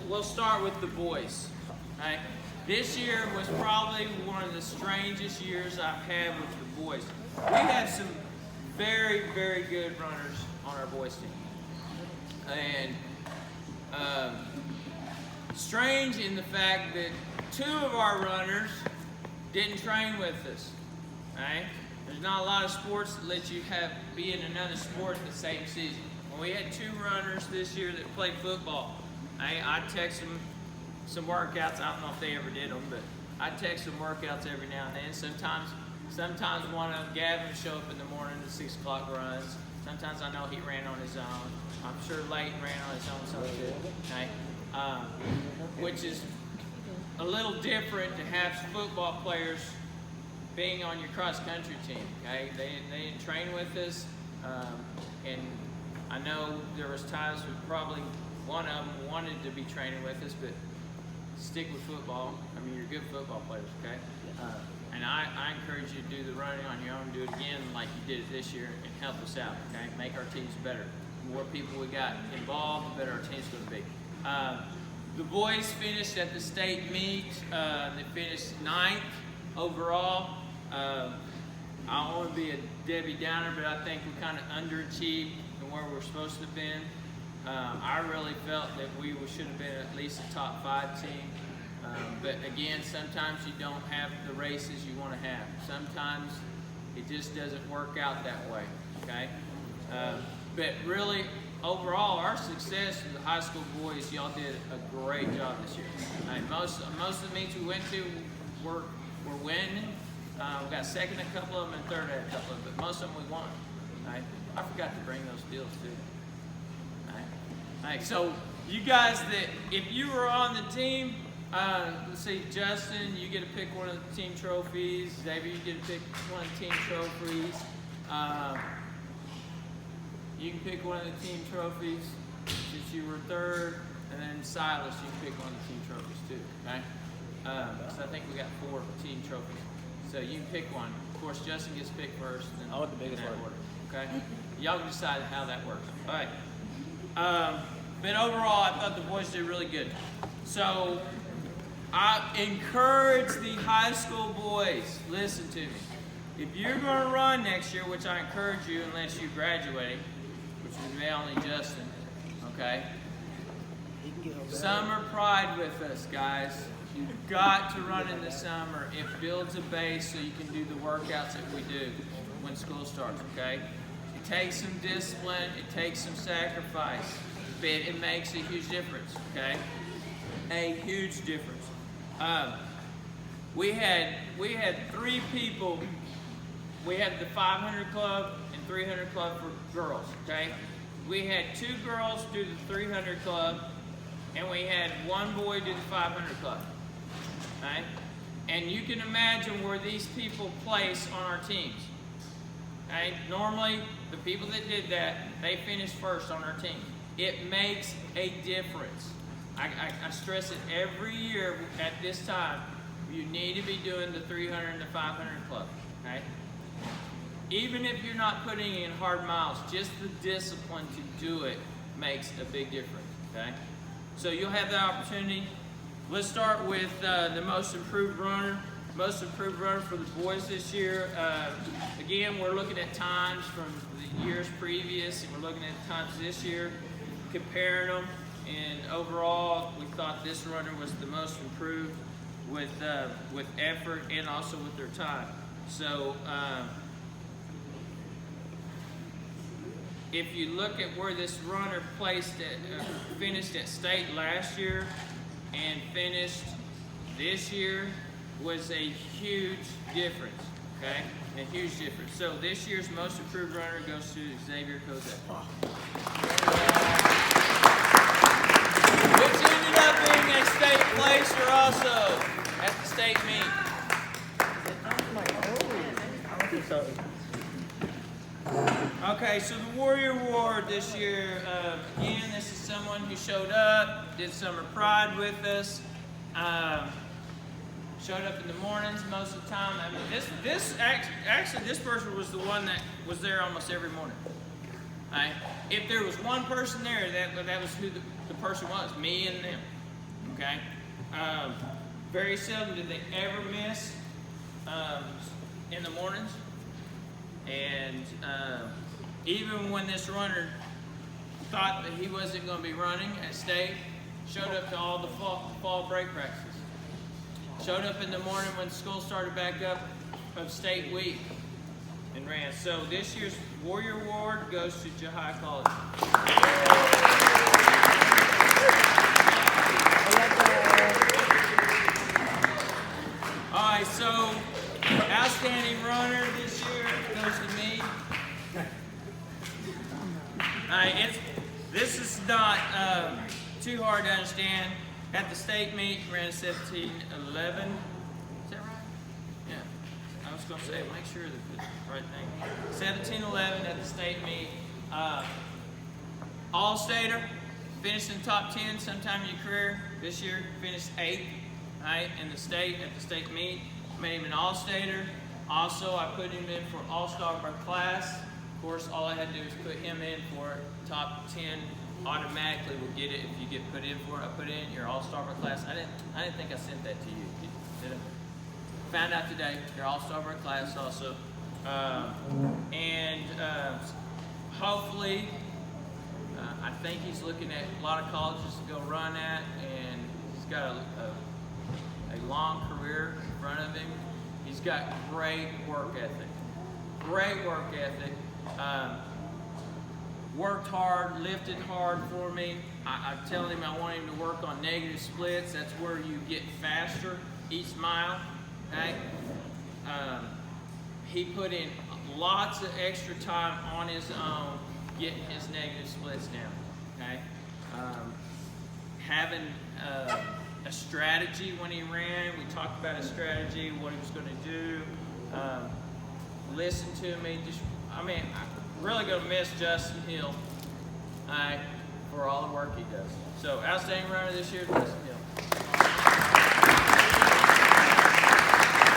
we'll start with the boys. Right? This year was probably one of the strangest years I've had with the boys. We have some very, very good runners on our boys team. And strange in the fact that 2 of our runners didn't train with us. Right? There's not a lot of sports that let you be in another sport the same season. Well, we had 2 runners this year that played football. I text them some workouts. I don't know if they ever did them, but I text them workouts every now and then. Sometimes one of them, Gavin, show up in the morning at 6 o'clock runs. Sometimes I know he ran on his own. I'm sure Leighton ran on his own some too. Okay? Which is a little different to have football players being on your cross-country team. Okay? They didn't train with us, and I know there was times when probably one of them wanted to be training with us, but stick with football. I mean, you're good football players, okay? And I encourage you to do the running on your own, do it again like you did it this year, and help us out, okay? Make our teams better. The more people we got involved, the better our team's going to be. The boys finished at the state meet. They finished 9th overall. I don't want to be a Debbie Downer, but I think we kind of underachieved than where we're supposed to have been. I really felt that we should have been at least a top 5 team. But again, sometimes you don't have the races you want to have. Sometimes it just doesn't work out that way, okay? But really, overall, our success with the high school boys, y'all did a great job this year. Most of the meets we went to were winning. We got second at a couple of them and third at a couple of them, but most of them we won. Right? I forgot to bring those deals too. Right, so you guys if you were on the team, let's see, Justin, you get to pick one of the team trophies. Xavier, you get to pick one of the team trophies. You can pick one of the team trophies since you were third, and then Silas, you can pick one of the team trophies too. Okay? So I think we got 4 team trophies. So you can pick one. Of course, Justin gets picked first. Then I want the biggest one. Order. Okay? Y'all can decide how that works. All right. But overall, I thought the boys did really good. So I encourage the high school boys, listen to me. If you're going to run next year, which I encourage you unless you're graduating, which is only Justin, okay? Summer pride with us, guys. You've got to run in the summer. It builds a base so you can do the workouts that we do when school starts, okay? It takes some discipline, it takes some sacrifice, but it makes a huge difference, okay? A huge difference. We had 3 people. We had the 500 club and 300 club for girls, okay? We had 2 girls do the 300 club, and we had 1 boy do the 500 club, right? And you can imagine where these people place on our teams, right? Normally, the people that did that, they finished first on our team. It makes a difference. I stress it every year at this time. You need to be doing the 300 and the 500 club, right? Even if you're not putting in hard miles, just the discipline to do it makes a big difference, okay? So you'll have the opportunity. Let's start with the most improved runner. Most improved runner for the boys this year. Again, we're looking at times from the years previous, and we're looking at times this year, comparing them. And overall, we thought this runner was the most improved with effort and also with their time. So if you look at where this runner finished at state last year and finished this year, was a huge difference, okay? A huge difference. So this year's most improved runner goes to Xavier Kozak. Which ended up being a state placer also at the state meet. Okay, so the Warrior Award this year, again, this is someone who showed up, did Summer Pride with us, showed up in the mornings most of the time. I mean, this person was the one that was there almost every morning. Right? If there was one person there, that was who the person was, me and them. Okay? Very seldom do they ever miss in the mornings. And even when this runner thought that he wasn't going to be running at state, showed up to all the fall break practices. Showed up in the morning when school started back up of state week and ran. So this year's Warrior Award goes to Jahai College. All right, so outstanding runner this year goes to me. All right, this is not too hard to understand. At the state meet, ran 17:11. Is that right? Yeah. I was going to say, make sure that the right thing. 17:11 at the state meet. All-stater, finished in top 10 sometime in your career. This year, finished 8th, right, in the state at the state meet. Made him an all-stater. Also, I put him in for all-star of our class. Of course, all I had to do is put him in for top 10. Automatically will get it if you get put in for it. I put in your all-star of our class. I didn't think I sent that to you. Did I? Found out today. Your all-star of our class also. Hopefully, I think he's looking at a lot of colleges to go run at, and he's got a long career in front of him. He's got great work ethic. Great work ethic. Worked hard, lifted hard for me. I'm telling him I want him to work on negative splits. That's where you get faster each mile. Okay? He put in lots of extra time on his own getting his negative splits down. Okay? Having a strategy when he ran. We talked about a strategy, what he was going to do. Listen to me. I'm really going to miss Justin Hill for all the work he does. So, outstanding runner this year, Justin Hill.